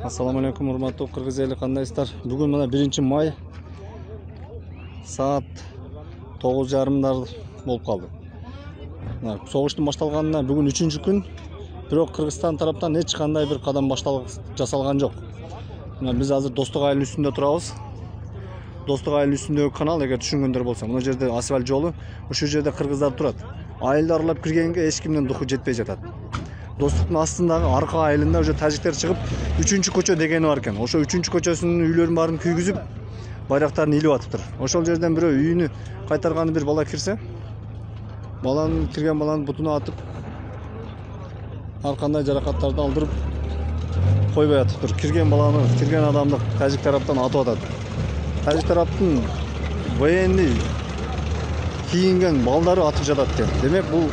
Assalamu alaikum, урматтуу кыргыз эли, кандайсыздар? Бүгүн мына 1-май саат 9:30 болуп калды. Согуштун башталганына бүгүн 3-күн. Бирок Кыргызстан тараптан эч кандай бир кадам жасалган жок. Биз азыр Достук айылынын үстүндө турабыз. Достук айылынын үстүндөгү канал, эгер түшүнгөндөр болсо, мына жерде асфальт жолу, ушул жерде кыргыздар турат. Айылды аралап киргенге эч кимдин духу жетпей жатат. Достуктун астындагы арка айылында уже тажиктер чыгып, 3-көчө дегени бар экен. Ошо 3-көчөсүнүн үйлөрүн баарын күйгүзүп, байрактарын илип атыптыр. Ошол жерден бирөө үйүнү кайтарганы бир бала кирсе, кирген баланын бутуна атып, ар кандай жаракаттарды алдырып койбой атыптыр. Кирген адамды тажик тараптан атып атат. Тажик тараптын военный кийинген балдары атып жатат экен. Демек, бул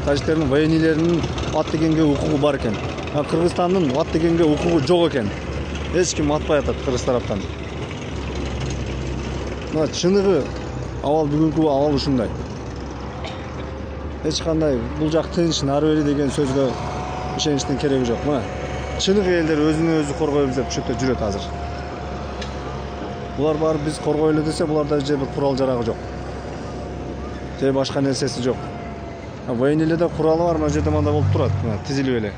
тажиктердин военныйлеринин ат дегенге укугу бар экен. Кыргызстандын ат дегенге укугу жок экен. Эч ким атпай атат кыргыз тараптан. Мына чыныгы абал, бүгүнкү абал ушундай. Эч кандай бул жак тынч, нары бери деген сөзгө ишеништин кереги жок. Мына чыныгы элдер өзүнө өзү коргойлу деп ушетте жүрөт азыр. Булар бар биз коргойлу десе, буларда же бир курал жарагы жок. Же башка нерсеси жок. Военныйлерде куралы бар, мына жерде мында болуп турат, тизилип эле.